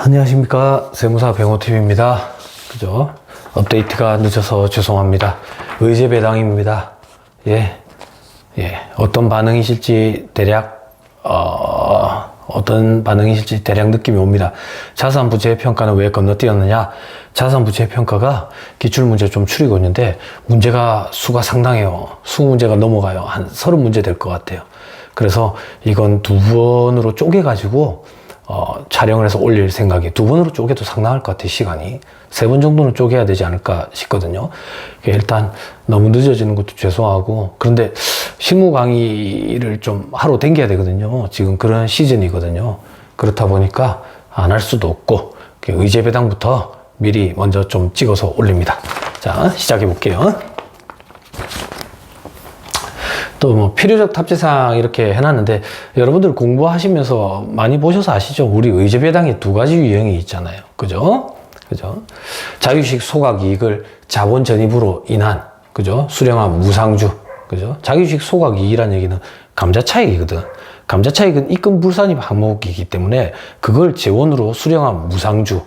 안녕하십니까. 세무사 병호TV입니다. 그죠? 업데이트가 늦어서 죄송합니다. 의제배당입니다. 예. 어떤 반응이실지 대략, 느낌이 옵니다. 자산부채 평가는 왜 건너뛰었느냐? 자산부채 평가가 기출문제 좀 추리고 있는데, 문제가 수가 상당해요. 20문제가 넘어가요. 한 30문제 될 것 같아요. 그래서 이건 두 번으로 쪼개가지고, 촬영을 해서 올릴 생각이, 두 번으로 쪼개도 상당할 것 같아요. 시간이 3번 정도는 쪼개야 되지 않을까 싶거든요. 일단 너무 늦어지는 것도 죄송하고, 그런데 실무 강의를 좀 하러 댕겨야 되거든요. 지금 그런 시즌이거든요. 그렇다 보니까 안 할 수도 없고, 의제배당부터 미리 먼저 좀 찍어서 올립니다. 자, 시작해 볼게요. 또 뭐 필요적 탑재사항 이렇게 해놨는데, 여러분들 공부하시면서 많이 보셔서 아시죠? 우리 의제배당에 두 가지 유형이 있잖아요. 그죠? 자유식 소각이익을 자본 전입으로 인한, 그죠? 수령한 무상주. 그죠? 자유식 소각이익이라는 얘기는 감자차익이거든. 감자차익은 입금 불산입 항목이기 때문에 그걸 재원으로 수령한 무상주,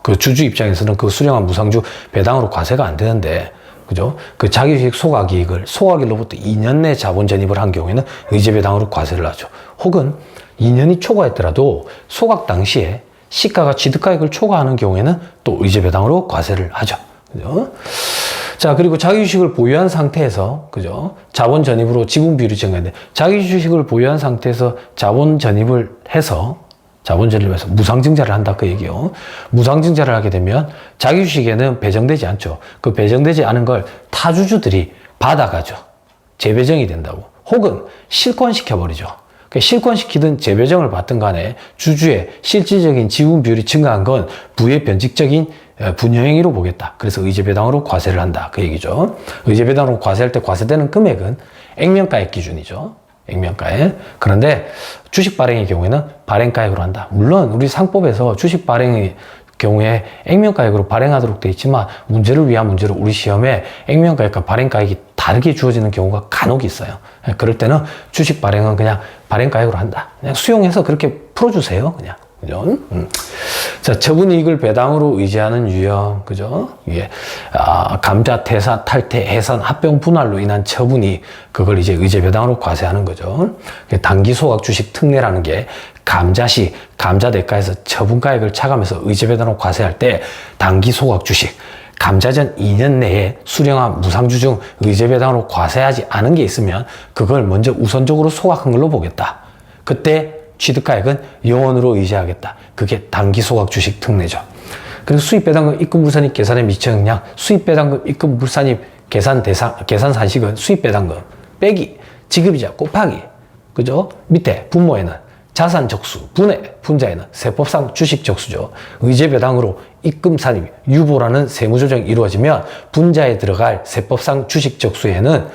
그 주주 입장에서는 그 수령한 무상주 배당으로 과세가 안 되는데, 그죠? 그 자기주식 소각이익을 소각일로부터 2년 내 자본 전입을 한 경우에는 의제배당으로 과세를 하죠. 혹은 2년이 초과했더라도 소각 당시에 시가가 취득가액을 초과하는 경우에는 또 의제배당으로 과세를 하죠. 그죠? 자, 그리고 자기주식을 보유한 상태에서, 그죠? 자본 전입으로 지분 비율이 증가했는데, 자기주식을 보유한 상태에서 자본 전입을 해서 무상증자를 한다, 그 얘기요. 무상증자를 하게 되면 자기 주식에는 배정되지 않죠. 그 배정되지 않은 걸 타주주들이 받아가죠. 재배정이 된다고. 혹은 실권시켜버리죠. 실권시키든 재배정을 받든 간에 주주의 실질적인 지분 비율이 증가한 건 부의 변칙적인 분여행위로 보겠다. 그래서 의제배당으로 과세를 한다, 그 얘기죠. 의제배당으로 과세할 때 과세되는 금액은 액면가액 기준이죠. 액면가액. 그런데 주식 발행의 경우에는 발행가액으로 한다. 물론 우리 상법에서 주식 발행의 경우에 액면가액으로 발행하도록 되어 있지만, 문제를 위한 문제로 우리 시험에 액면가액과 발행가액이 다르게 주어지는 경우가 간혹 있어요. 그럴 때는 주식 발행은 그냥 발행가액으로 한다. 그냥 수용해서 그렇게 풀어주세요. 그냥. 그죠? 자, 처분이익을 배당으로 의지하는 유형, 그죠? 이게, 감자, 퇴사, 탈퇴, 해산, 합병, 분할로 인한 처분이, 그걸 이제 의제배당으로 과세하는 거죠. 단기소각 주식 특례라는 게, 감자시, 감자대가에서 처분가액을 차감해서 의제배당으로 과세할 때, 단기소각 주식, 감자전 2년 내에 수령한 무상주 중 의제배당으로 과세하지 않은 게 있으면, 그걸 먼저 우선적으로 소각한 걸로 보겠다. 그때, 취득가액은 영원으로 의지하겠다. 그게 단기소각 주식 특례죠. 그래서 수입배당금 입금불산입 계산에 미치는 영향, 수입배당금 입금불산입 계산 산식은 수입배당금 빼기 지급이자 곱하기, 그죠? 밑에 분모에는 자산적수, 분자에는 세법상 주식적수죠. 의제배당으로 입금산입, 유보라는 세무조정이 이루어지면 분자에 들어갈 세법상 주식적수에는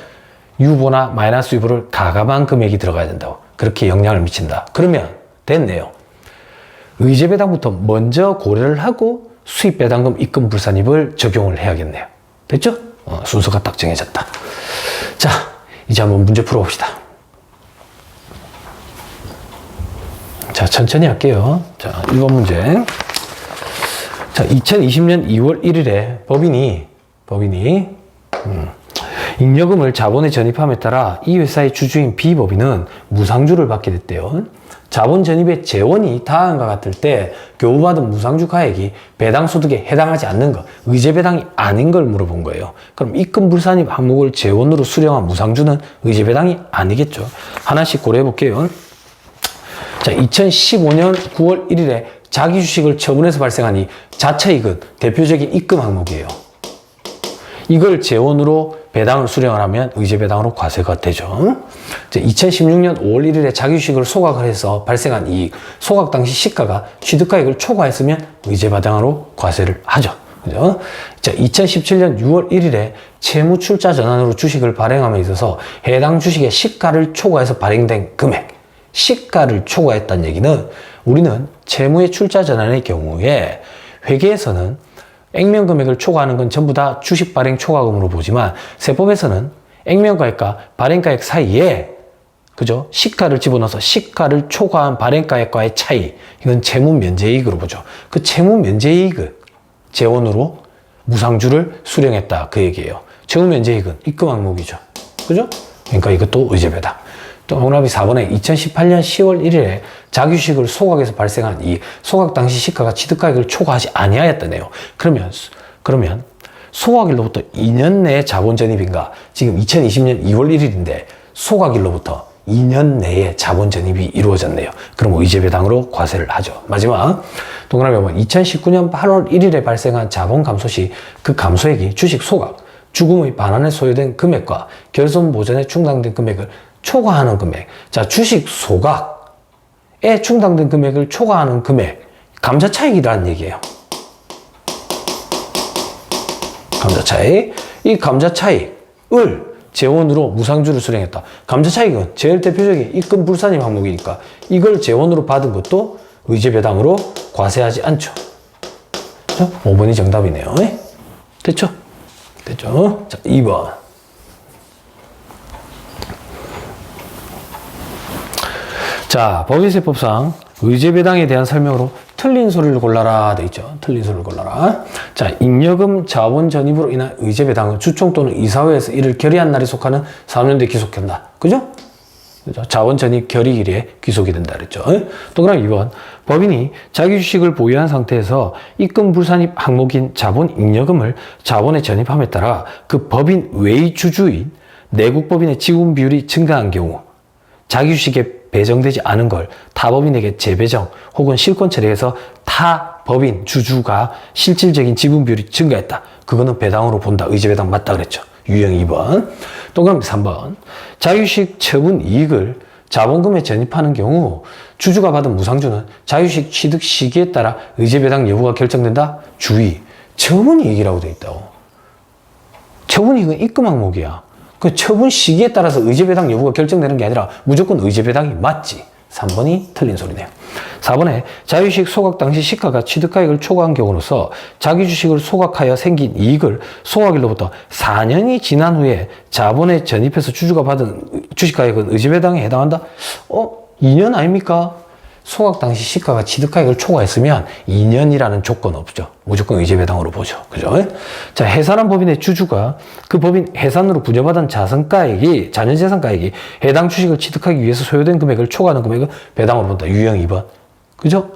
유보나 마이너스 유보를 가감한 금액이 들어가야 된다고. 그렇게 영향을 미친다. 그러면 됐네요. 의제배당부터 먼저 고려를 하고 수입배당금 입금불산입을 적용을 해야겠네요. 됐죠? 순서가 딱 정해졌다. 자, 이제 한번 문제 풀어봅시다. 자, 천천히 할게요. 자, 1번 문제. 자, 2020년 2월 1일에 법인이 잉여금을 자본에 전입함에 따라 이 회사의 주주인 B법인은 무상주를 받게 됐대요. 자본 전입의 재원이 다음과 같을 때 교부받은 무상주 가액이 배당소득에 해당하지 않는 것, 의제배당이 아닌 걸 물어본 거예요. 그럼 입금불산입 항목을 재원으로 수령한 무상주는 의제배당이 아니겠죠. 하나씩 고려해 볼게요. 자, 2015년 9월 1일에 자기주식을 처분해서 발생한 이 자차익은 대표적인 입금 항목이에요. 이걸 재원으로 배당을 수령을 하면 의제배당으로 과세가 되죠. 2016년 5월 1일에 자기주식을 소각을 해서 발생한 이익, 소각 당시 시가가 취득가액을 초과했으면 의제배당으로 과세를 하죠. 그죠? 2017년 6월 1일에 채무출자 전환으로 주식을 발행함에 있어서 해당 주식의 시가를 초과해서 발행된 금액, 시가를 초과했다는 얘기는, 우리는 채무의 출자 전환의 경우에 회계에서는 액면금액을 초과하는 건 전부 다 주식 발행 초과금으로 보지만, 세법에서는 액면가액과 발행가액 사이에 그죠? 시가를 집어넣어서 시가를 초과한 발행가액과의 차이. 이건 채무 면제이익으로 보죠. 그 채무 면제이익을 재원으로 무상주를 수령했다. 그 얘기예요. 채무 면제이익은 입금 항목이죠. 그죠? 그러니까 이것도 의제배당. 또 동그라미 4번에 2018년 10월 1일에 자기주식을 소각해서 발생한 이 소각 당시 시가가 취득가액을 초과하지 아니하였다네요. 그러면 소각일로부터 2년 내에 자본 전입인가? 지금 2020년 2월 1일인데 소각일로부터 2년 내에 자본 전입이 이루어졌네요. 그럼 의제배당으로 과세를 하죠. 마지막 동그라미 5번 2019년 8월 1일에 발생한 자본 감소 시 그 감소액이 주식 소각, 주금의 반환에 소요된 금액과 결손 보전에 충당된 금액을 초과하는 금액. 자, 주식 소각에 충당된 금액을 초과하는 금액. 감자 차익이라는 얘기예요. 감자 차익. 이 감자 차익을 재원으로 무상주를 수령했다. 감자 차익은 제일 대표적인 입금 불산입 항목이니까 이걸 재원으로 받은 것도 의제배당으로 과세하지 않죠. 그렇죠? 5번이 정답이네요. 됐죠? 됐죠? 자, 2번. 자, 법인세법상 의제배당에 대한 설명으로 틀린 소리를 골라라 돼 있죠. 틀린 소리를 골라라. 자, 잉여금 자본 전입으로 인한 의제배당은 주총 또는 이사회에서 이를 결의한 날이 속하는 4년대에 귀속된다. 그죠? 그죠? 자본 전입 결의일에 귀속이 된다 그랬죠. 동그라미 2번. 법인이 자기 주식을 보유한 상태에서 입금 불산입 항목인 자본 잉여금을 자본에 전입함에 따라 그 법인 외의 주주인 내국법인의 지분 비율이 증가한 경우 자기 주식에 배정되지 않은 걸 타법인에게 재배정 혹은 실권 처리해서 타법인 주주가 실질적인 지분 비율이 증가했다. 그거는 배당으로 본다. 의제배당 맞다 그랬죠. 유형 2번. 동그라미 3번. 자유주식 처분 이익을 자본금에 전입하는 경우 주주가 받은 무상주는 자유주식 취득 시기에 따라 의제배당 여부가 결정된다. 주의. 처분 이익이라고 돼 있다고. 처분 이익은 입금 항목이야. 그 처분 시기에 따라서 의제배당 여부가 결정되는 게 아니라 무조건 의제배당이 맞지. 3번이 틀린 소리네요. 4번에 자유주식 소각 당시 시가가 취득가액을 초과한 경우로서 자기 주식을 소각하여 생긴 이익을 소각일로부터 4년이 지난 후에 자본에 전입해서 주주가 받은 주식가액은 의제배당에 해당한다? 2년 아닙니까? 소각 당시 시가가 취득가액을 초과했으면 2년이라는 조건 없죠. 무조건 의제배당으로 보죠. 그죠? 자, 해산한 법인의 주주가 그 법인 해산으로 부여받은 자산가액이, 자녀재산가액이 해당 주식을 취득하기 위해서 소요된 금액을 초과하는 금액은 배당으로 본다. 유형 2번. 그죠?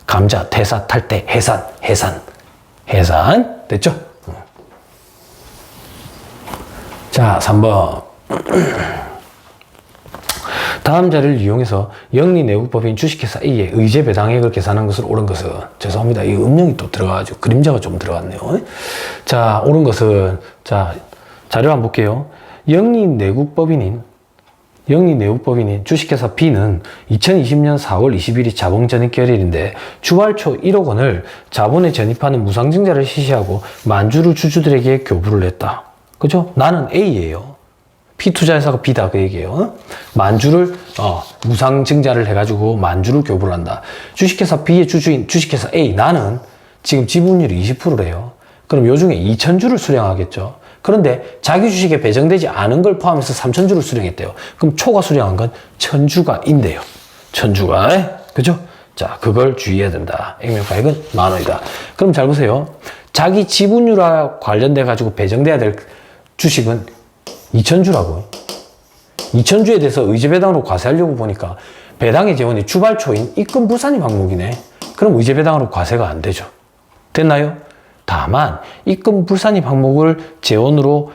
감자, 퇴사, 탈퇴, 해산. 됐죠? 자, 3번. 다음 자료를 이용해서 영리 내국법인 주식회사 A의 의제배당액을 계산한 것으로 옳은 것은, 죄송합니다. 이 음영이 또 들어가가지고 그림자가 좀 들어갔네요. 자, 옳은 것은, 자, 자료 한번 볼게요. 영리 내국법인인 주식회사 B는 2020년 4월 20일이 자본 전입 결일인데 주발초 1억 원을 자본에 전입하는 무상증자를 실시하고 만주를 주주들에게 교부를 했다. 그죠? 나는 A예요. P투자회사가 B다 그 얘기예요. 만주를 무상증자를 해가지고 만주를 교부를 한다. 주식회사 B의 주주인 주식회사 A, 나는 지금 지분율이 20%래요. 그럼 요 중에 2,000주를 수령하겠죠. 그런데 자기 주식에 배정되지 않은 걸 포함해서 3,000주를 수령했대요. 그럼 초과 수령한 건 1,000주가인데요. 1,000주가. 그죠? 자, 그걸 주의해야 된다. 액면가액은 10,000원이다. 그럼 잘 보세요. 자기 지분율과 관련돼 가지고 배정돼야 될 주식은 2,000주라고. 2,000주에 대해서 의제배당으로 과세하려고 보니까 배당의 재원이 주발초인 입금 불산입 항목이네. 그럼 의제배당으로 과세가 안 되죠. 됐나요? 다만 입금 불산입 항목을 재원으로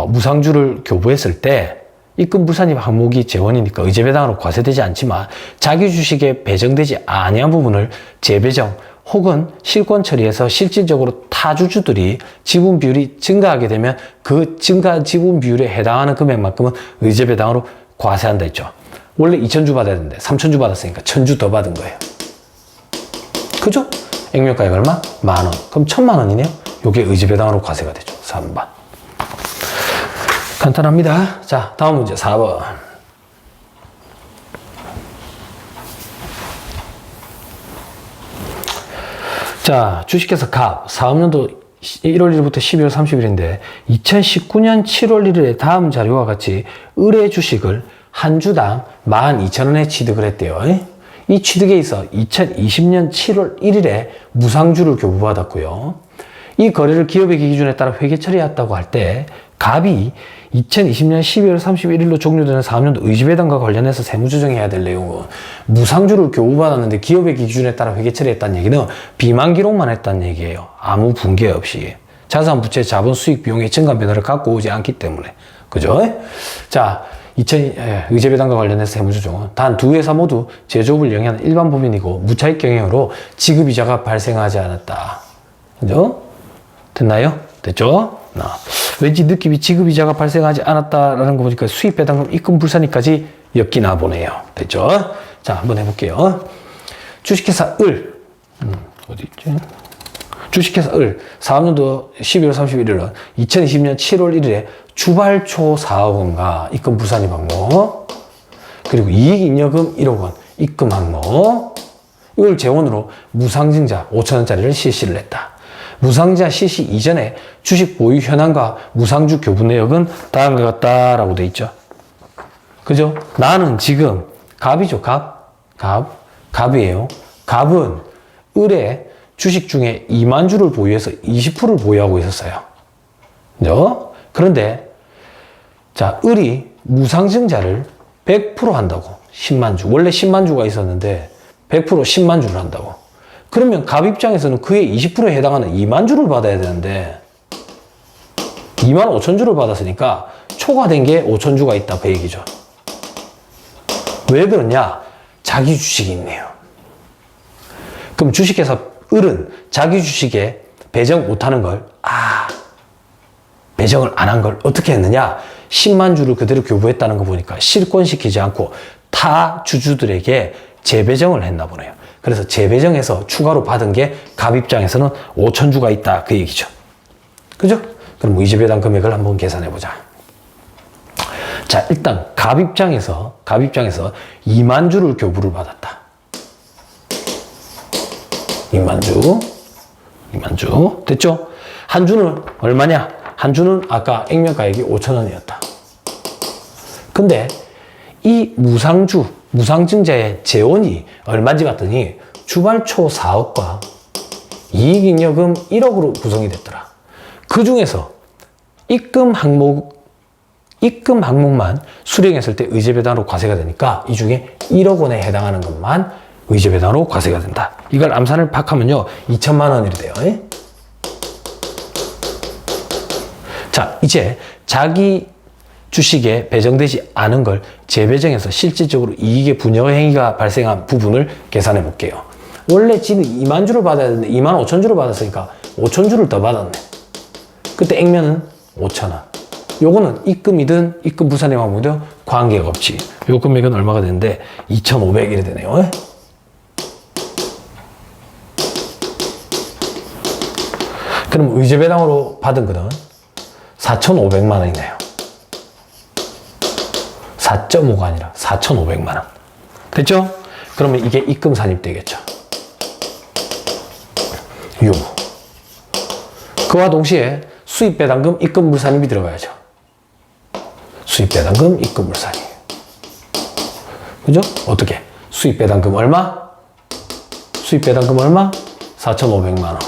무상주를 교부했을 때 입금 불산입 항목이 재원이니까 의제배당으로 과세되지 않지만 자기 주식에 배정되지 아니한 부분을 재배정 혹은 실권 처리해서 실질적으로 타주주들이 지분 비율이 증가하게 되면 그 증가 지분 비율에 해당하는 금액만큼은 의제배당으로 과세한다 했죠. 원래 2,000주 받아야 되는데 3,000주 받았으니까 1,000주 더 받은 거예요. 그죠? 액면가액 얼마? 10,000원. 그럼 1,000,000원이네요. 요게 의제배당으로 과세가 되죠. 3번. 간단합니다. 자, 다음 문제 4번. 자, 주식회사 갑 사업년도 1월 1일부터 12월 30일인데 2019년 7월 1일에 다음 자료와 같이 의뢰 주식을 한 주당 12,000원에 취득을 했대요. 이 취득에 있어 2020년 7월 1일에 무상주를 교부받았고요. 이 거래를 기업의 기준에 따라 회계 처리했다고 할 때 갑이 2020년 12월 31일로 종료되는 사업년도 의지배당과 관련해서 세무조정해야 될 내용은 무상주를 교부받았는데 기업의 기준에 따라 회계 처리했다는 얘기는 비만 기록만 했다는 얘기예요. 아무 분계 없이. 자산, 부채, 자본, 수익, 비용의 증감 변화를 갖고 오지 않기 때문에. 그죠? 자, 의제배당과 관련해서 세무조정은 단 두 회사 모두 제조업을 영위하는 일반 법인이고 무차익 경영으로 지급이자가 발생하지 않았다. 그죠? 됐나요? 됐죠? 왠지 느낌이 지급이자가 발생하지 않았다라는 거 보니까 수입배당금 입금 불산이까지 엮이나 보네요. 됐죠? 자, 한번 해볼게요. 주식회사 을 어디 있지? 주식회사 을 사업년도 12월 31일은 2020년 7월 1일에 주발초 4억 원과 입금 불산입 항목, 그리고 이익잉여금 1억 원 입금 항목, 이걸 재원으로 무상증자 5,000원짜리를 실시를 했다. 무상증자 실시 이전에 주식 보유 현황과 무상주 교부 내역은 다음과 같다라고 돼 있죠. 그죠? 나는 지금 갑이죠. 갑이에요. 갑은 을에 주식 중에 2만 주를 보유해서 20%를 보유하고 있었어요. 그죠? 그런데 자, 을이 무상증자를 100% 한다고. 10만 주. 원래 10만 주가 있었는데 100% 10만 주를 한다고. 그러면 갑 입장에서는 그의 20%에 해당하는 2만 주를 받아야 되는데 2만 5천 주를 받았으니까 초과된 게 5천 주가 있다 그 얘기죠. 왜 그러냐? 자기 주식이 있네요. 그럼 주식회사 을은 자기 주식에 배정 못하는 걸 배정을 안 한 걸 어떻게 했느냐? 10만 주를 그대로 교부했다는 거 보니까 실권시키지 않고 타 주주들에게 재배정을 했나 보네요. 그래서 재배정해서 추가로 받은 게 갑 입장에서는 5천 주가 있다 그 얘기죠. 그죠? 그럼 의지배당 금액을 한번 계산해 보자. 자, 일단 갑 입장에서 2만 주를 교부를 받았다. 2만 주 됐죠? 한 주는 얼마냐? 한 주는 아까 액면가액이 5,000원이었다. 근데 이 무상증자의 재원이 얼마인지 봤더니 주발초 4억과 이익잉여금 1억으로 구성이 됐더라. 그 중에서 입금 항목만 수령했을 때 의제배당으로 과세가 되니까 이 중에 1억 원에 해당하는 것만 의제배당으로 과세가 된다. 이걸 암산을 파악하면요 2천만 원이 돼요. 자, 이제 자기 주식에 배정되지 않은 걸 재배정해서 실질적으로 이익의 분여 행위가 발생한 부분을 계산해 볼게요. 원래 지는 2만 주를 받아야 되는데 2만 5천 주를 받았으니까 5천 주를 더 받았네. 그때 액면은 5천 원. 요거는 입금이든 입금 부산의 항목이든 관계가 없지. 요 금액은 얼마가 되는데 2,500이 되네요. 그럼 의제배당으로 받은 거는 4,500만 원이네요. 4.5가 아니라 4,500만 원. 됐죠? 그러면 이게 입금 산입되겠죠. 유무. 그와 동시에 수입배당금, 입금 물산입이 들어가야죠. 수입배당금, 입금 물산입. 그죠? 어떻게? 수입배당금 얼마? 수입배당금 얼마? 4,500만 원.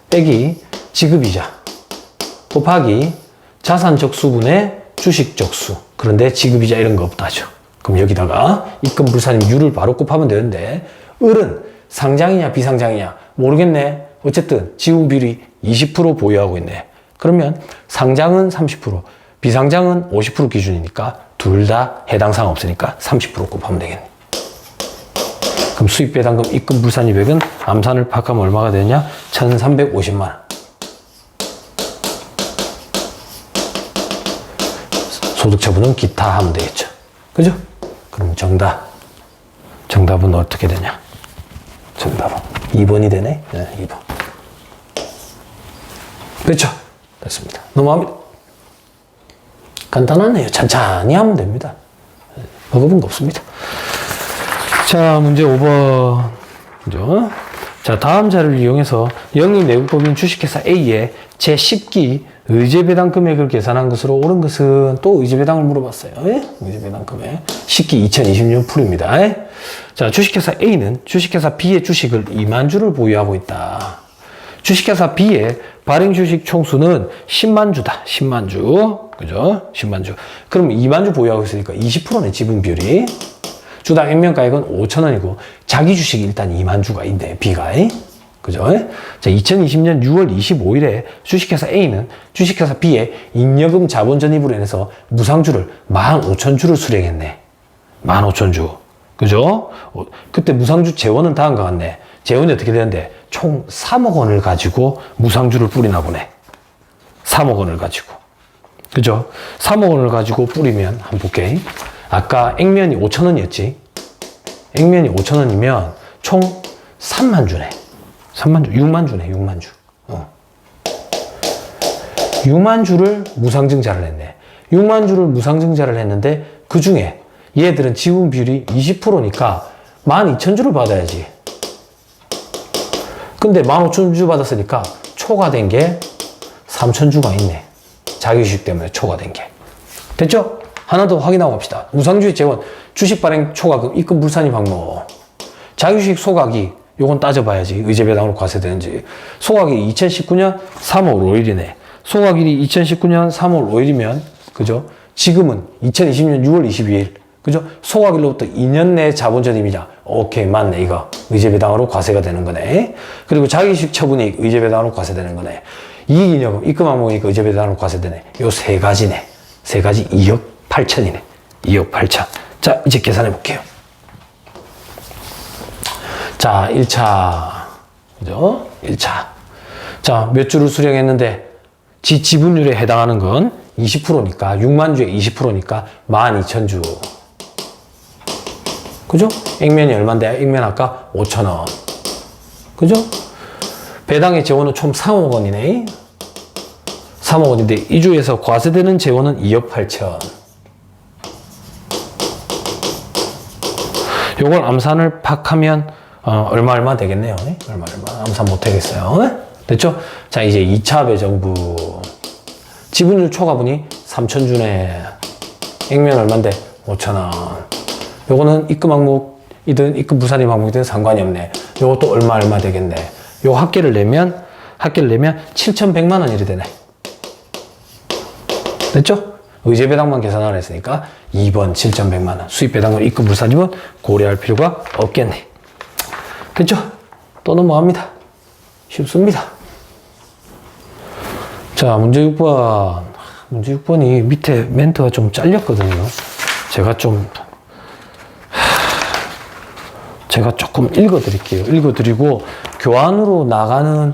빼기 지급이자 곱하기 자산 적수분의 주식 적수. 그런데 지급이자 이런 거 없다죠. 그럼 여기다가 입금 불산임 유를 바로 곱하면 되는데 을은 상장이냐 비상장이냐 모르겠네. 어쨌든 지분 비율이 20% 보유하고 있네. 그러면 상장은 30%, 비상장은 50% 기준이니까 둘 다 해당 사항 없으니까 30% 곱하면 되겠네. 그럼 수입배당금 입금 불산입액은 암산을 파악하면 얼마가 되냐? 1,350만 원. 소득처분은 기타 하면 되겠죠. 그죠? 그럼 정답은 어떻게 되냐? 정답은 2번이 되네. 네, 2번. 그렇죠? 됐습니다. 넘어갑니다. 간단하네요. 찬찬히 하면 됩니다. 어려운 거 없습니다. 자, 문제 5번. 그죠? 자, 다음 자료를 이용해서 영리 내국법인 주식회사 A의 제10기 의제배당 금액을 계산한 것으로 옳은 것은 또 의제배당을 물어봤어요. 예? 의제배당 금액. 식기 2020년 풀입니다. 예? 자, 주식회사 A는 주식회사 B의 주식을 2만 주를 보유하고 있다. 주식회사 B의 발행 주식 총수는 10만 주다. 10만 주. 그죠? 10만 주. 그럼 2만 주 보유하고 있으니까 20%네, 지분 비율이. 주당 액면가액은 5,000원이고, 자기 주식이 일단 2만 주가 있네, B가. 그죠? 자, 2020년 6월 25일에 주식회사 A는 주식회사 B의 잉여금 자본 전입으로 인해서 무상주를 15,000주를 수령했네. 15,000주. 그죠? 그때 무상주 재원은 다음과 같네. 재원이 어떻게 되는데? 총 3억 원을 가지고 무상주를 뿌리나 보네. 3억 원을 가지고. 그죠? 3억 원을 가지고 뿌리면, 한번 볼게. 아까 액면이 5,000원이었지? 액면이 5,000원이면 총 3만 주네. 3만 주, 6만 주네, 6만 주. 6만 주를 무상증자를 했네. 6만 주를 무상증자를 했는데, 그 중에 얘들은 지분 비율이 20%니까 12,000주를 받아야지. 근데 15,000주 받았으니까 초과된 게 3,000주가 있네. 자기주식 때문에 초과된 게. 됐죠? 하나 더 확인하고 갑시다. 무상주의 재원, 주식 발행 초과금, 입금 불산입 항목. 자기주식 소각이 요건 따져봐야지. 의제배당으로 과세되는지. 소각일이 2019년 3월 5일이네. 소각일이 2019년 3월 5일이면, 그죠? 지금은 2020년 6월 22일. 그죠? 소각일로부터 2년 내 자본 전입이냐? 오케이, 맞네, 이거. 의제배당으로 과세가 되는 거네. 그리고 자기주식 처분이익, 의제배당으로 과세되는 거네. 이익잉여금, 입금 항목이니까 의제배당으로 과세되네. 요 세 가지네. 세 가지 2억 8천이네. 2억 8천. 자, 이제 계산해 볼게요. 자, 1차. 그죠? 1차. 자, 몇 주를 수령했는데, 지분율에 해당하는 건 20%니까, 6만 주에 20%니까 12,000주. 그죠? 액면이 얼만데? 액면 아까 5,000원. 그죠? 배당의 재원은 총 3억 원이네. 3억 원인데, 이 주에서 과세되는 재원은 2억 8천. 요걸 암산을 팍 하면, 얼마 되겠네요. 얼마. 암산 못 하겠어요. 됐죠? 자, 이제 2차 배정부. 지분율 초과분이 3,000주네. 액면 얼만데? 5,000원. 요거는 입금 항목이든 입금 부산입 항목이든 상관이 없네. 요것도 얼마 되겠네. 요 합계를 내면 7,100만 원 이리 되네. 됐죠? 의제배당만 계산하라 했으니까 2번 7,100만 원. 수입배당과 입금 불산입은 고려할 필요가 없겠네. 됐죠? 또 넘어갑니다. 쉽습니다. 자, 문제 6번. 문제 6번이 밑에 멘트가 좀 잘렸거든요. 제가 조금 읽어드릴게요. 읽어드리고, 교환으로 나가는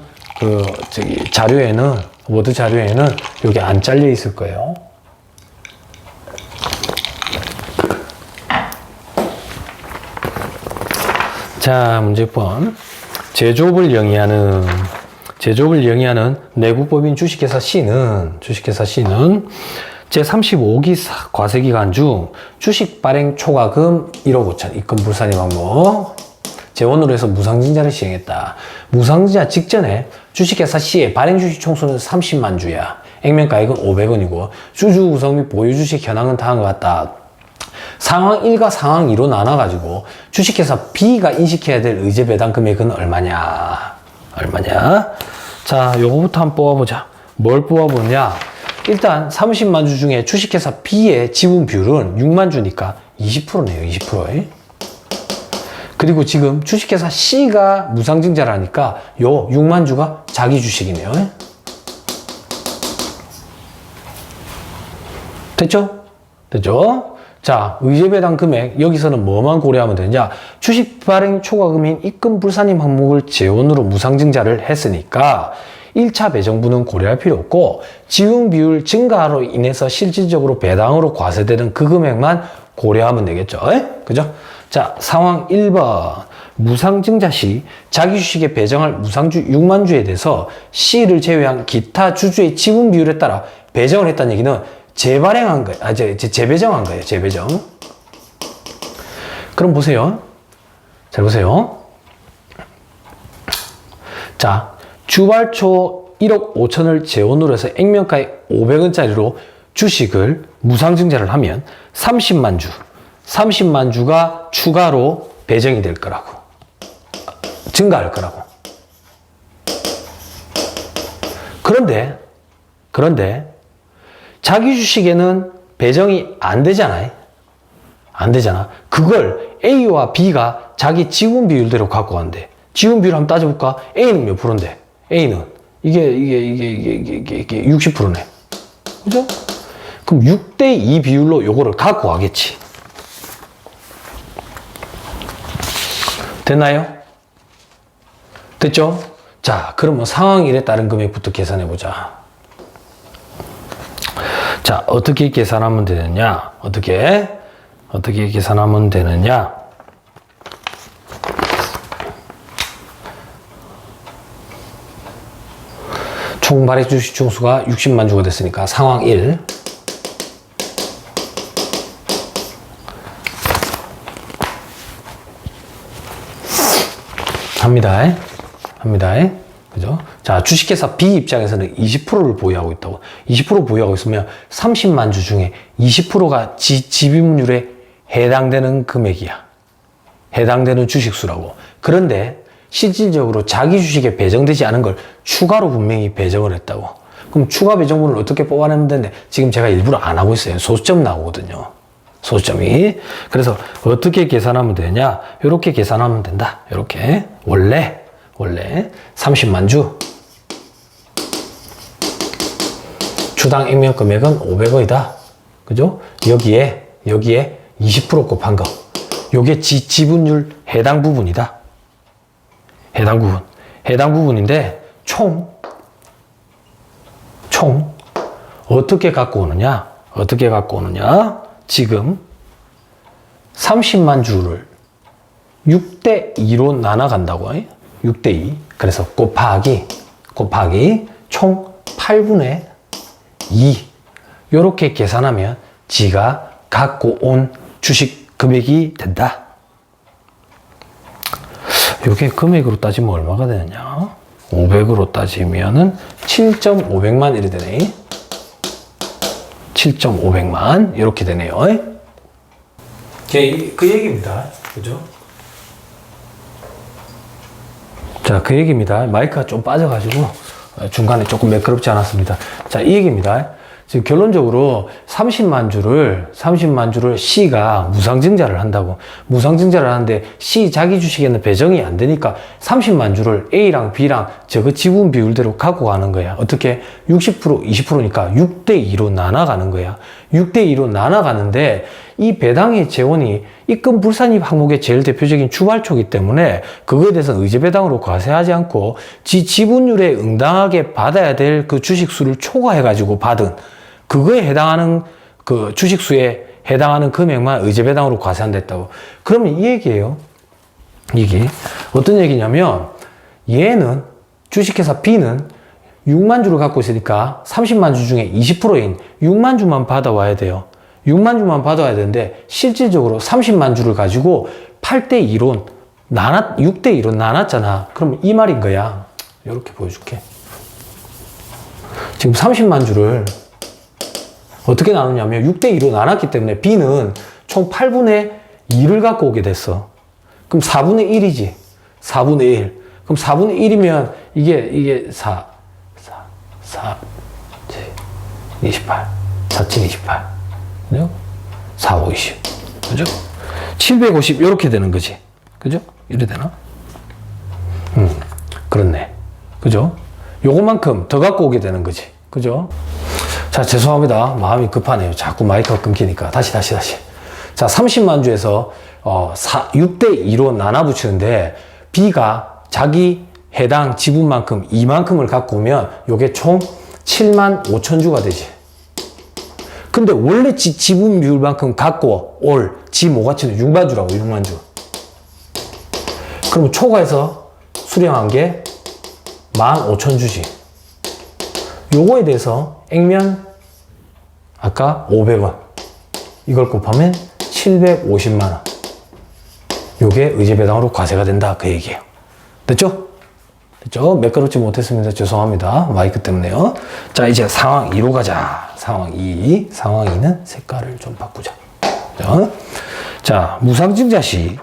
자료에는, 워드 자료에는 여기 안 잘려 있을 거예요. 자, 문제 6번. 제조업을 영위하는 내국법인 주식회사 C는 제35기 과세기간 중 주식 발행 초과금 1억 5천 입금 불산입 항목 재원으로 해서 무상증자를 시행했다. 무상증자 직전에 주식회사 C의 발행 주식 총수는 30만 주야. 액면가액은 500원이고 주주 구성 및 보유 주식 현황은 다음과 같다. 상황 1과 상황 2로 나눠가지고 주식회사 B가 인식해야 될 의제배당 금액은 얼마냐? 자, 요거부터 한번 뽑아보자. 뭘 뽑아보냐? 일단 30만 주 중에 주식회사 B의 지분 비율은 6만 주니까 20%네요. 20%. 그리고 지금 주식회사 C가 무상증자를 하니까 요 6만 주가 자기 주식이네요. 됐죠? 자, 의제배당 금액, 여기서는 뭐만 고려하면 되냐? 주식 발행 초과금인 입금 불산입 항목을 재원으로 무상증자를 했으니까 1차 배정부는 고려할 필요 없고 지분 비율 증가로 인해서 실질적으로 배당으로 과세되는 그 금액만 고려하면 되겠죠. 그죠? 자, 상황 1번. 무상증자 시 자기 주식에 배정할 무상주 6만 주에 대해서 C를 제외한 기타 주주의 지분 비율에 따라 배정을 했다는 얘기는 재발행한 거예요. 재배정한 거예요. 재배정. 그럼 보세요. 잘 보세요. 자, 주발초 1억 5천을 재원으로 해서 액면가액 500원짜리로 주식을 무상증자를 하면 30만 주가 추가로 배정이 될 거라고. 증가할 거라고. 그런데 자기 주식에는 배정이 안 되잖아요. 안 되잖아. 그걸 A와 B가 자기 지분 비율대로 갖고 간대. 지분 비율 한번 따져볼까? A는 몇 프로인데? A는 이게 60%네. 그죠? 그럼 6대2 비율로 요거를 갖고 가겠지. 됐나요? 됐죠? 자, 그러면 상황 1에 따른 금액부터 계산해 보자. 자, 어떻게 계산하면 되느냐? 어떻게 계산하면 되느냐? 총 발행 주식 총수가 60만 주가 됐으니까 상황 1. 합니다. 그죠? 자, 주식회사 B 입장에서는 20%를 보유하고 있다고. 20% 보유하고 있으면 30만 주 중에 20%가 지분율에 해당되는 금액이야. 해당되는 주식수라고. 그런데 실질적으로 자기 주식에 배정되지 않은 걸 추가로 분명히 배정을 했다고. 그럼 추가 배정분을 어떻게 뽑아내면 되는데 지금 제가 일부러 안 하고 있어요. 소수점 나오거든요. 소수점이. 그래서 어떻게 계산하면 되냐? 이렇게 계산하면 된다. 이렇게. 원래 30만 주. 주당 액면 금액은 500원이다. 그죠? 여기에 20% 곱한 거. 요게 지분율 해당 부분이다. 해당 부분인데 총 어떻게 갖고 오느냐? 지금 30만 주를 6대2로 나눠 간다고. 6대2. 그래서 곱하기 총 8분의 2. 요렇게 계산하면 지가 갖고 온 주식 금액이 된다. 요게 금액으로 따지면 얼마가 되느냐? 500으로 따지면은 7.500만 이렇게 되네. 7.500만 이렇게 되네요. 그 얘기입니다. 그죠? 자, 그 얘기입니다. 마이크가 좀 빠져가지고 중간에 조금 매끄럽지 않았습니다. 자, 이 얘기입니다. 지금 결론적으로 30만 주를 C가 무상증자를 한다고. 무상증자를 하는데 C 자기 주식에는 배정이 안 되니까 30만 주를 A랑 B랑 저거 지분 비율대로 갖고 가는 거야. 어떻게? 60%, 20%니까 6대2로 나눠가는 거야. 6대2로 나눠가는데 이 배당의 재원이 입금 불산입 항목의 제일 대표적인 주발초기 때문에 그거에 대해서는 의제배당으로 과세하지 않고 지분율에 응당하게 받아야 될 그 주식수를 초과해가지고 받은 그거에 해당하는 그 주식수에 해당하는 금액만 의제배당으로 과세한댔다고. 그러면 이 얘기예요. 이게 어떤 얘기냐면 얘는 주식회사 B는 6만 주를 갖고 있으니까 30만 주 중에 20%인 6만 주만 받아와야 돼요. 6만 주만 받아와야 되는데 실질적으로 30만 주를 가지고 8대2로 6대2로 나눴잖아. 그럼 이 말인 거야. 이렇게 보여줄게. 지금 30만 주를 어떻게 나누냐면 6대2로 나눴기 때문에 B는 총 8분의 2를 갖고 오게 됐어. 그럼 4분의 1이지. 4분의 1. 그럼 4분의 1이면 이게 4, 28. 4, 7, 28. 그죠? 4, 5, 20. 그죠? 750 이렇게 되는 거지. 그죠? 이래 되나? 그렇네. 그죠? 요거만큼 더 갖고 오게 되는 거지. 그죠? 자, 죄송합니다. 마음이 급하네요. 자꾸 마이크가 끊기니까. 다시. 자, 30만 주에서 6대2로 나눠 붙이는데 B가 자기 해당 지분만큼 이만큼을 갖고 오면 요게 총 7만 5천 주가 되지. 근데 원래 지분 비율만큼 갖고 올 지 모가치는 6만 주라고. 6만 주. 그럼 초과해서 수령한 게 15,000주지. 요거에 대해서 액면 아까 500원 이걸 곱하면 750만원. 요게 의제배당으로 과세가 된다. 그 얘기예요. 됐죠? 됐죠? 매끄럽지 못했습니다. 죄송합니다. 마이크 때문에요. 자, 이제 상황 2로 가자. 상황 2. 상황 2는 색깔을 좀 바꾸자. 자, 무상증자 시,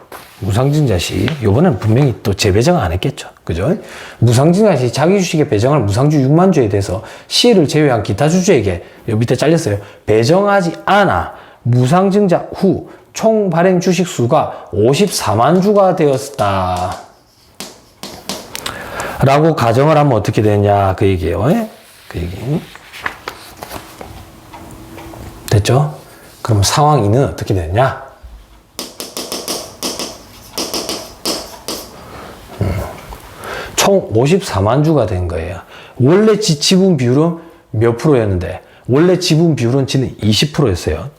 요번에는 분명히 또 재배정 안 했겠죠. 그죠? 무상증자 시 자기 주식의 배정을 무상주 6만 주에 대해서 C를 제외한 기타 주주에게, 여기 밑에 잘렸어요. 배정하지 않아 무상증자 후 총 발행 주식 수가 54만 주가 되었다. 라고 가정을 하면 어떻게 되냐, 그 얘기예요. 그 얘기. 됐죠? 그럼 상황 2는 어떻게 되냐? 총 54만 주가 된 거예요. 원래 지분 비율은 몇 프로였는데, 원래 지분 비율은 지는 20%였어요.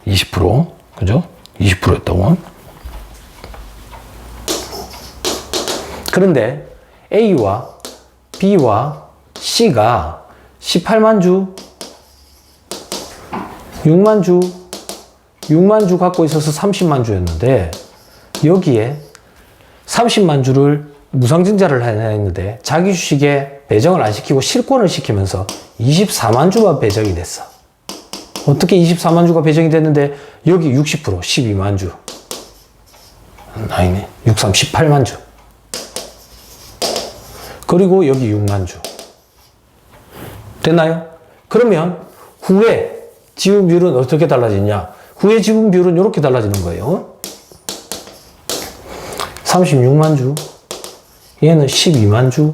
20%. 그죠? 20%였다고. 그런데 A와 B와 C가 18만 주, 6만 주 갖고 있어서 30만 주였는데, 여기에 30만 주를 무상증자를 했는데 자기 주식에 배정을 안 시키고 실권을 시키면서 24만 주가 배정이 됐어. 어떻게 24만 주가 배정이 됐는데 여기 60% 12만 주. 아니네. 63 18만 주. 그리고 여기 6만 주. 됐나요? 그러면 후에 지분 비율은 어떻게 달라지냐? 후에 지분 비율은 이렇게 달라지는 거예요. 36만 주. 얘는 12만 주.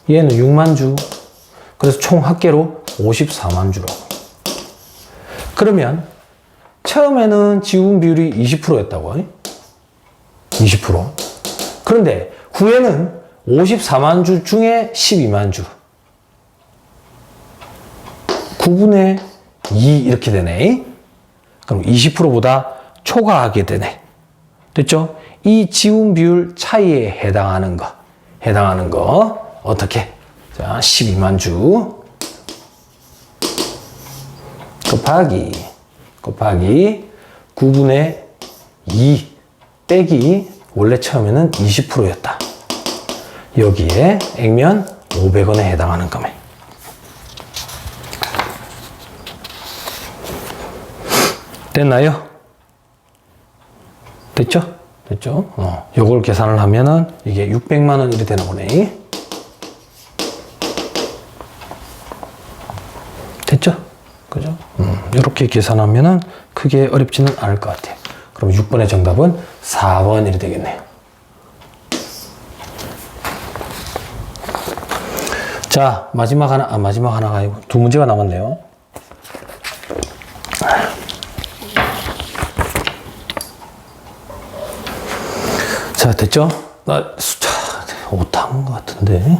얘는 6만 주. 그래서 총 합계로 54만 주라고. 그러면 처음에는 지분 비율이 20%였다고. 20%. 그런데 후에는 54만 주 중에 12만 주. 9분의 2 이렇게 되네. 그럼 20%보다 초과하게 되네. 됐죠? 이 지분 비율 차이에 해당하는 거. 어떻게? 자, 12만 주. 곱하기 9분의 2 빼기 원래 처음에는 20%였다. 여기에 액면 500원에 해당하는 금액. 됐나요? 됐죠? 요걸 계산을 하면은 이게 600만 원 이렇게 되나 보네. 됐죠? 그죠? 이렇게 계산하면은 크게 어렵지는 않을 것 같아요. 그럼 6번의 정답은 4번 이렇게 되겠네요. 자, 마지막 하나가 아니고 두 문제가 남았네요. 자, 됐죠? 숫자 오타한 것 같은데.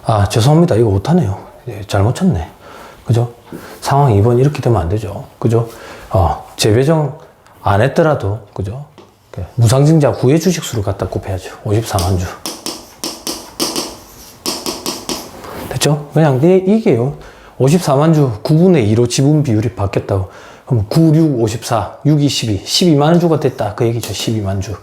아, 죄송합니다. 이거 오타네요. 잘못 쳤네. 그죠? 상황 2번 이렇게 되면 안 되죠. 그죠? 재배정 안 했더라도, 그죠? 무상증자 후의 주식수를 갖다 곱해야죠. 54만 주. 됐죠? 그냥 이게요. 54만 주 9분의 2로 지분 비율이 바뀌었다고. 그럼 9, 6, 54, 6, 2, 12. 12만 주가 됐다. 그 얘기죠. 12만 주.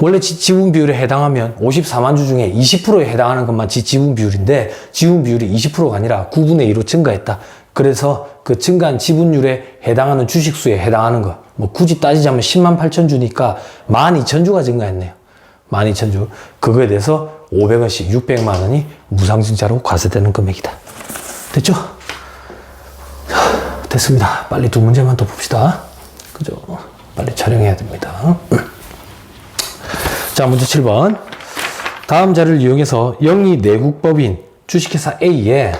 원래 지분 비율에 해당하면 54만 주 중에 20%에 해당하는 것만 지분 비율인데 지분 비율이 20%가 아니라 9분의 2로 증가했다. 그래서 그 증가한 지분율에 해당하는 주식수에 해당하는 거. 뭐 굳이 따지자면 10만 8천 주니까 12,000주가 증가했네요. 12,000주. 그거에 대해서 500원씩 600만 원이 무상증자로 과세되는 금액이다. 됐죠? 됐습니다. 빨리 두 문제만 더 봅시다. 그죠? 빨리 촬영해야 됩니다. 자, 문제 7번. 다음 자료를 이용해서 영리 내국법인 주식회사 A에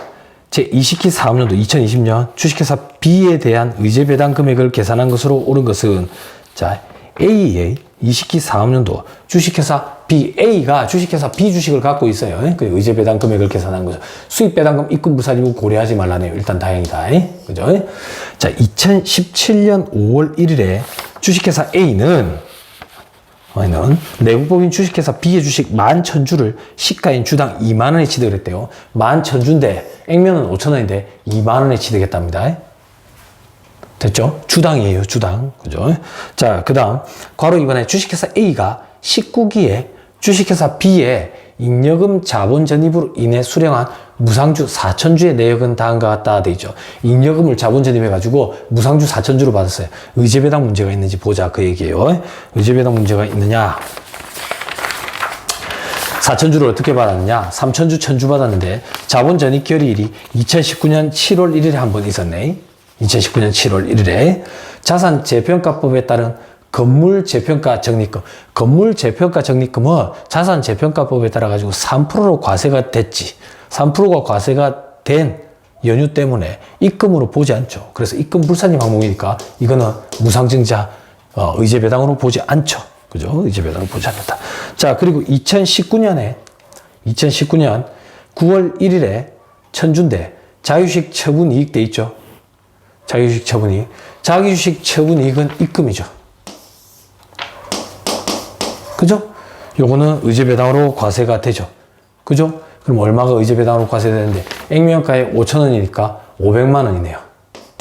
제20기 사업년도 2020년 주식회사 B에 대한 의제배당 금액을 계산한 것으로 옳은 것은, 자, A의 20기 사업년도 주식회사 B, A가 주식회사 B 주식을 갖고 있어요. 그 의제배당 금액을 계산한 거죠. 수익배당금 입금 무산이고 고려하지 말라네요. 일단 다행이다. 그죠? 자, 2017년 5월 1일에 주식회사 A는 내국법인 주식회사 B의 주식 11,000주를 시가인 주당 2만원에 취득을 했대요. 11,000주인데 액면은 5,000원인데 2만원에 취득했답니다. 됐죠? 주당이에요. 주당. 그죠? 자, 그 다음 괄호 2번에 주식회사 A가 19기에 주식회사 B의 잉여금 자본 전입으로 인해 수령한 무상주 4,000주의 내역은 다음과 같다 돼 있죠. 잉여금을 자본 전입해가지고 무상주 4,000주로 받았어요. 의제배당 문제가 있는지 보자 그 얘기예요. 의제배당 문제가 있느냐? 4,000주를 어떻게 받았느냐? 3,000주, 1,000주 받았는데 자본 전입 결의일이 2019년 7월 1일에 한 번 있었네. 2019년 7월 1일에 자산 재평가법에 따른 건물 재평가 적립금. 건물 재평가 적립금은 자산 재평가법에 따라 가지고 3%로 과세가 됐지. 3%가 과세가 된 연유 때문에 입금으로 보지 않죠. 그래서 입금 불산임 항목이니까 이거는 무상증자 의제배당으로 보지 않죠. 그죠? 의제배당으로 보지 않는다. 자, 그리고 2019년 9월 1일에 천주인데 자유식 처분이익 돼 있죠. 자유식 처분이익. 자유식 처분이익은 입금이죠. 그죠? 요거는 의제배당으로 과세가 되죠. 그죠? 그럼 얼마가 의제배당으로 과세되는데 액면가에 5,000원이니까 500만 원이네요.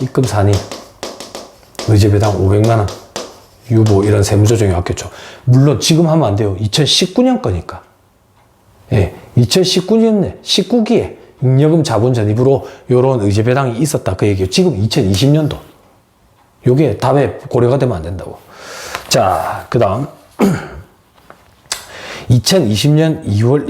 입금 산입. 의제배당 500만 원. 유보 이런 세무조정이 왔겠죠. 물론 지금 하면 안 돼요. 2019년 거니까. 예, 2019년에 19기에 잉여금 자본 전입으로 요런 의제배당이 있었다 그 얘기예요. 지금 2020년도. 요게 답에 고려가 되면 안 된다고. 자, 그 다음 2020년 2월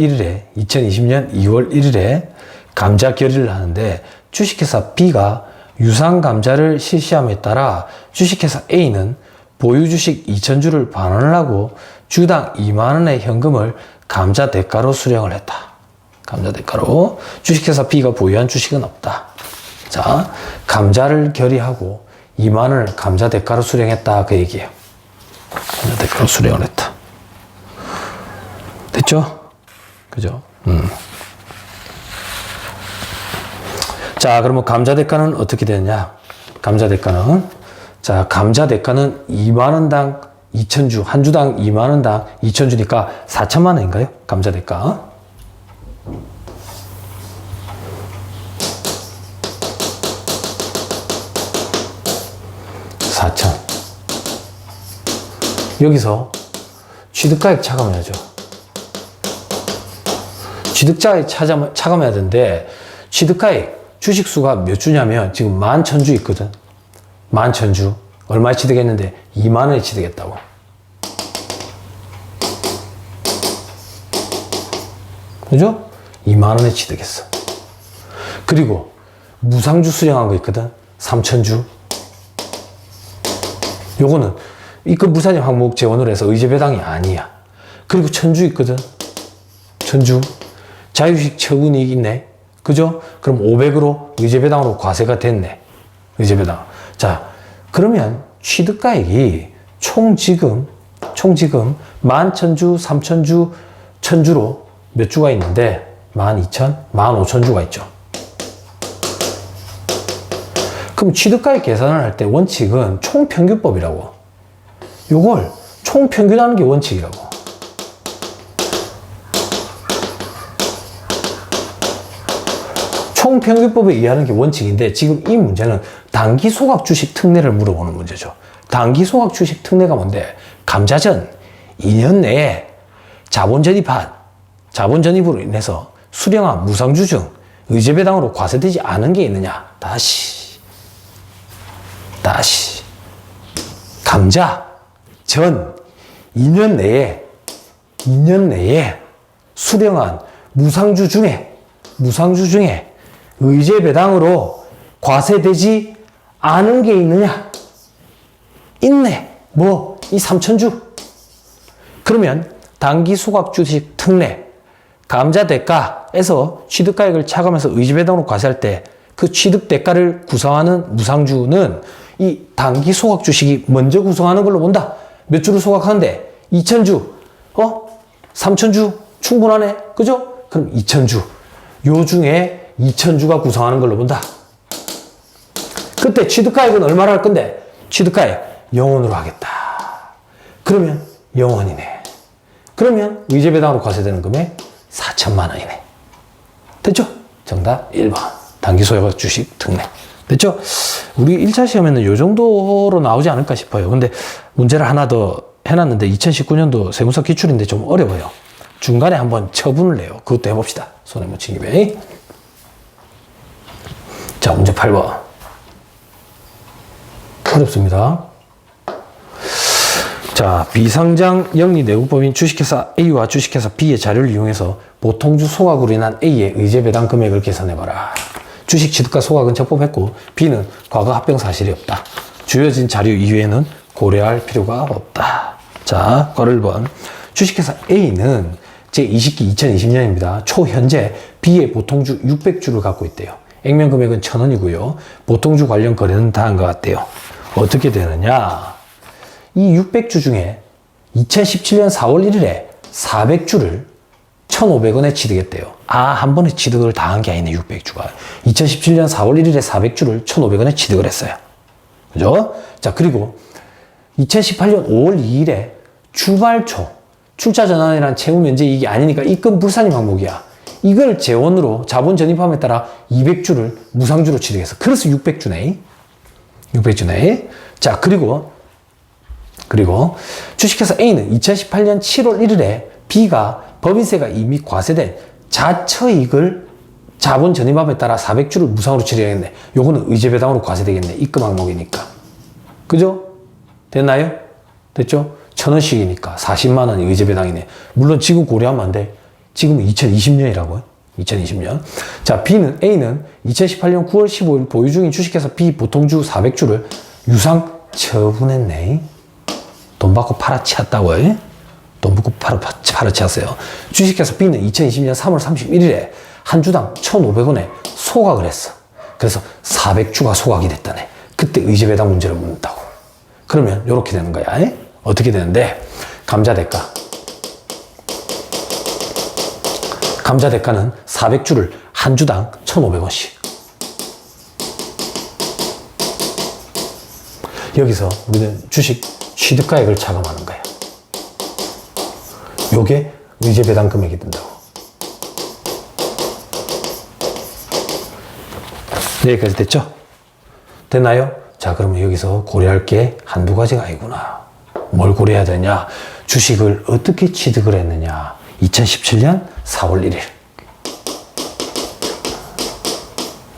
1일에 감자 결의를 하는데 주식회사 B가 유상감자를 실시함에 따라 주식회사 A는 보유주식 2,000주를 반환을 하고 주당 2만 원의 현금을 감자 대가로 수령을 했다. 감자 대가로. 주식회사 B가 보유한 주식은 없다. 자, 감자를 결의하고 2만 원을 감자 대가로 수령했다 그 얘기예요. 감자 대가로 수령을 했다. 됐죠? 그죠? 자, 그러면 감자 대가는 어떻게 되느냐? 감자 대가는, 자, 감자 대가는 2만원당 2,000주, 한 주당 2만원당 2,000주니까 4천만 원인가요? 감자 대가. 여기서 취득가액 차감해야죠. 취득자액 차감해야 되는데 취득가액 주식수가 몇 주냐면 지금 11,000주 있거든. 11,000주. 얼마에 취득했는데 2만 원에 취득했다고. 그죠? 2만 원에 취득했어. 그리고 무상주 수령한 거 있거든. 3,000주. 요거는 입금 불산임 항목 재원으로 해서 의제배당이 아니야. 그리고 1,000주 있거든. 1,000주. 자유식 처분이익 있네. 그죠? 그럼 500으로 의제배당으로 과세가 됐네. 의제배당. 자, 그러면 취득가액이 총 지금 11,000주, 3,000주, 1,000주로 몇 주가 있는데 12,000, 15,000주가 있죠. 그럼 취득가액 계산을 할 때 원칙은 총평균법이라고. 요걸 총평균하는 게 원칙이라고. 총평균법에 의하는 게 원칙인데 지금 이 문제는 단기소각주식 특례를 물어보는 문제죠. 단기소각주식 특례가 뭔데? 감자전 2년 내에 자본전입으로 인해서 수령한 무상주 중 의제배당으로 과세되지 않은 게 있느냐? 다시 감자 전 2년 내에 수령한 무상주 중에 의제배당으로 과세되지 않은 게 있느냐? 있네. 뭐, 이 3,000주. 그러면 단기소각주식 특례, 감자대가에서 취득가액을 차감해서 의제배당으로 과세할 때 그 취득대가를 구성하는 무상주는 이 단기소각주식이 먼저 구성하는 걸로 본다. 몇 주를 소각하는데? 2,000주. 3,000주 충분하네. 그죠? 그럼 2,000주. 요 중에 2,000주가 구성하는 걸로 본다. 그때 취득가액은 얼마나 할 건데? 취득가액 0원으로 하겠다. 그러면 0원이네. 그러면 의제배당으로 과세되는 금액 4천만 원이네. 됐죠? 정답 1번. 단기소각 주식 특례. 됐죠? 우리 1차 시험에는 요 정도로 나오지 않을까 싶어요. 근데 문제를 하나 더 해놨는데 2019년도 세무사 기출인데 좀 어려워요. 중간에 한번 처분을 내요. 그것도 해봅시다. 손에 묻힌 김에. 자, 문제 8번. 어렵습니다. 자, 비상장 영리 내국법인 주식회사 A와 주식회사 B의 자료를 이용해서 보통주 소각으로 인한 A의 의제 배당 금액을 계산해봐라. 주식 취득과 소각은 적법했고 B는 과거 합병 사실이 없다. 주어진 자료 이외에는 고려할 필요가 없다. 자, 괄호 1번. 주식회사 A는 제20기 2020년입니다. 초현재 B의 보통주 600주를 갖고 있대요. 액면 금액은 1,000원이고요. 보통주 관련 거래는 다음과 같대요. 어떻게 되느냐? 이 600주 중에 2017년 4월 1일에 400주를 1,500원에 취득했대요. 한 번에 취득을 다 한 게 아니네, 600주가. 2017년 4월 1일에 400주를 1,500원에 취득을 했어요. 그죠? 자, 그리고 2018년 5월 2일에 주발초, 출자전환이란 채무면제이익이 아니니까 입금 불산임 항목이야. 이걸 재원으로 자본 전입함에 따라 200주를 무상주로 취득해서. 그래서 600주네. 600주네. 자, 그리고 주식회사 A는 2018년 7월 1일에 B가 법인세가 이미 과세된 자처익을 자본 전입함에 따라 400주를 무상으로 취득했네. 요거는 의제배당으로 과세되겠네. 입금 항목이니까. 그죠? 됐나요? 됐죠? 1,000원씩이니까 40만 원이 의제배당이네. 물론 지금 고려하면 안 돼. 지금은 2020년이라고요. 2020년. 자, A는 2018년 9월 15일 보유 중인 주식회사 B 보통주 400주를 유상 처분했네. 돈 받고 팔아치웠다고요. 돈 받고 팔아치웠어요. 주식회사 B는 2020년 3월 31일에 한 주당 1,500원에 소각을 했어. 그래서 400주가 소각이 됐다네. 그때 의제배당 문제를 묻는다고. 그러면 이렇게 되는 거야. 어떻게 되는데, 감자대가는 400주를 한 주당 1,500원씩. 여기서 우리는 주식 취득가액을 차감하는 거야. 요게 의제배당 금액이 된다고. 여기까지 됐죠? 됐나요? 자, 그러면 여기서 고려할 게 한두 가지가 아니구나. 뭘 고려해야 되냐? 주식을 어떻게 취득을 했느냐? 2017년 4월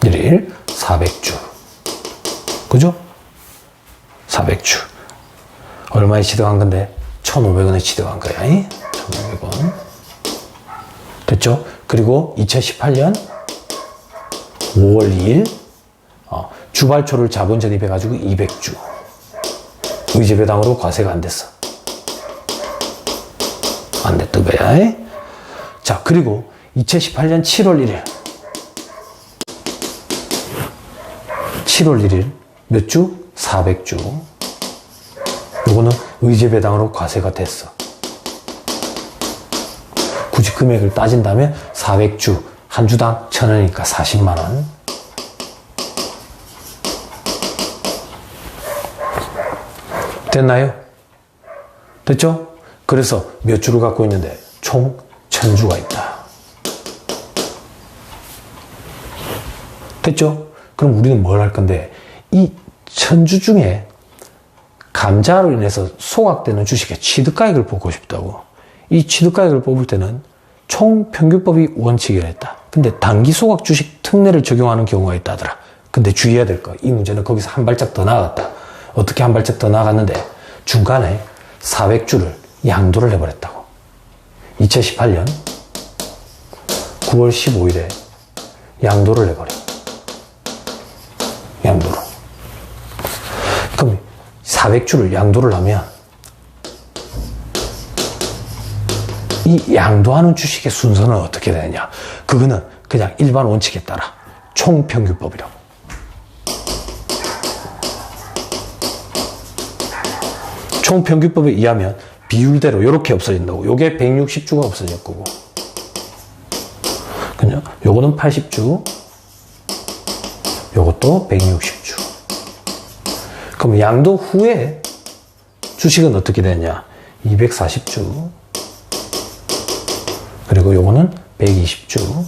1일 400주. 그죠? 400주. 얼마에 취득한 건데? 1,500원에 취득한 거야. 1,500원. 됐죠? 그리고 2018년 5월 2일 주발초를 자본 전입해가지고 200주. 의제배당으로 과세가 안 됐어. 안 됐던 거야. 자, 그리고 2018년 7월 1일. 7월 1일 몇 주? 400주. 요거는 의제배당으로 과세가 됐어. 굳이 금액을 따진다면 400주 한 주당 1,000원이니까 40만 원. 됐나요? 됐죠? 그래서 몇 주를 갖고 있는데 총 1,000주가 있다. 됐죠? 그럼 우리는 뭘 할 건데, 이 1,000주 중에 감자로 인해서 소각되는 주식의 취득가액을 보고 싶다고. 이 취득가액을 뽑을 때는 총평균법이 원칙이라 했다. 근데 단기 소각 주식 특례를 적용하는 경우가 있다더라. 근데 주의해야 될 거, 이 문제는 거기서 한 발짝 더 나아갔다. 어떻게 한 발짝 더 나아갔는데, 중간에 400주를 양도를 해버렸다고. 2018년 9월 15일에 양도를 해버려. 양도를. 그럼 400주를 양도를 하면 이 양도하는 주식의 순서는 어떻게 되느냐? 그거는 그냥 일반 원칙에 따라 총평균법이라고. 총평균법에 의하면 비율대로 이렇게 없어진다고. 요게 160주가 없어질 거고. 그냥 요거는 80주. 요것도 160주. 그럼 양도 후에 주식은 어떻게 되냐? 240주. 그리고 요거는 120주.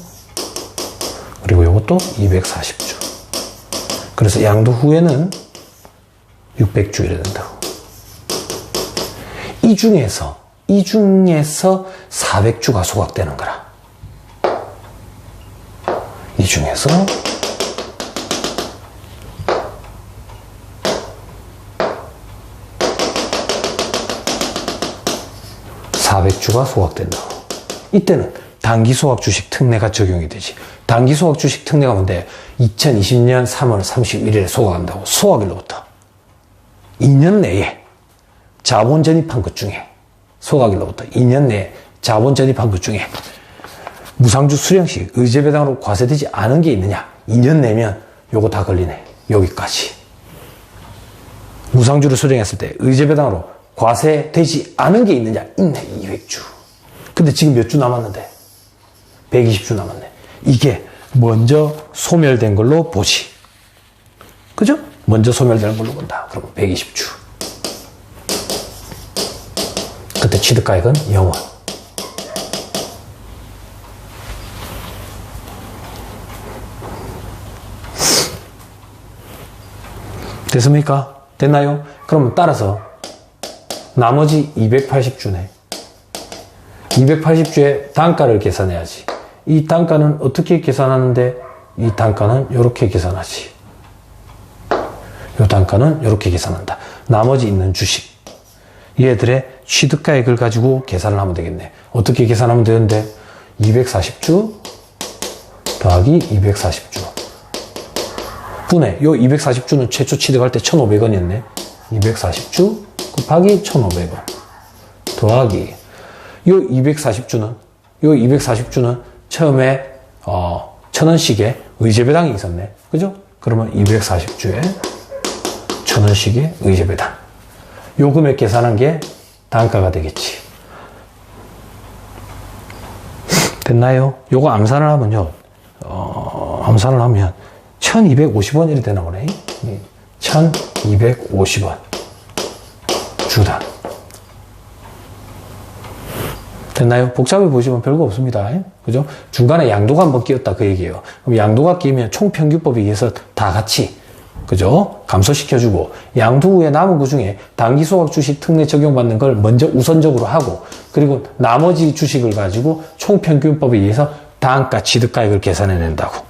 그리고 요것도 240주. 그래서 양도 후에는 600주 이래 된다고. 이 중에서 400주가 소각되는 거라. 이 중에서 400주가 소각된다. 이때는 단기소각 주식 특례가 적용이 되지. 단기소각 주식 특례가 뭔데? 2020년 3월 31일에 소각한다고. 소각일로부터 2년 내에 자본 전입한 것 중에, 소각일로부터 2년 내에 자본 전입한 것 중에 무상주 수령 시 의제배당으로 과세되지 않은 게 있느냐? 2년 내면 요거 다 걸리네. 여기까지. 무상주를 수령했을 때 의제배당으로 과세되지 않은 게 있느냐? 있네. 200주. 근데 지금 몇 주 남았는데? 120주 남았네. 이게 먼저 소멸된 걸로 보지. 그죠? 먼저 소멸되는 걸로 본다. 그러면 120주. 그때 취득가액은 0원. 됐습니까? 됐나요? 그러면 따라서 나머지 280주네. 280주의 단가를 계산해야지. 이 단가는 어떻게 계산하는데, 이 단가는 이렇게 계산하지. 이 단가는 이렇게 계산한다. 나머지 있는 주식, 얘들의 취득가액을 가지고 계산을 하면 되겠네. 어떻게 계산하면 되는데, 240주 더하기 240주 분의 요 240주는 최초 취득할 때 1,500원이었네. 240주 곱하기 1,500원 더하기 요 240주는 처음에 1,000원씩의 의제배당이 있었네. 그죠? 그러면 240주에 1,000원씩의 의제배당. 요 금액 계산한 게 단가가 되겠지. 됐나요? 요거 암산을 하면요. 암산을 하면 1,250원 이렇게 나오네. 1,250원 주당. 됐나요? 복잡해 보시면 별거 없습니다. 그죠? 중간에 양도가 한번 끼었다 그 얘기예요. 그럼 양도가 끼면 총평균법에 의해서 다 같이, 그죠? 감소시켜주고, 양도 후에 남은 그 중에 단기소각 주식 특례 적용받는 걸 먼저 우선적으로 하고, 그리고 나머지 주식을 가지고 총평균법에 의해서 단가 취득가액을 계산해낸다고.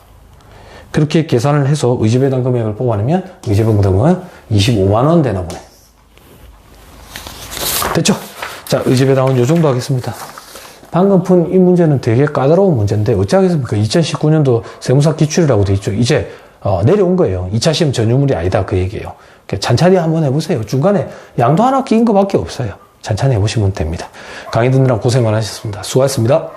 그렇게 계산을 해서 의제배당 금액을 뽑아내면 의제배당금은 25만원 되나 보네. 됐죠? 자, 의제배당은 요 정도 하겠습니다. 방금 푼 이 문제는 되게 까다로운 문제인데 어찌하겠습니까? 2019년도 세무사 기출이라고 돼 있죠. 이제 내려온 거예요. 2차 시험 전유물이 아니다 그 얘기예요. 찬찬히 한번 해보세요. 중간에 양도 하나 끼인 거밖에 없어요. 찬찬히 해보시면 됩니다. 강의 듣느라 고생 많으셨습니다. 수고하셨습니다.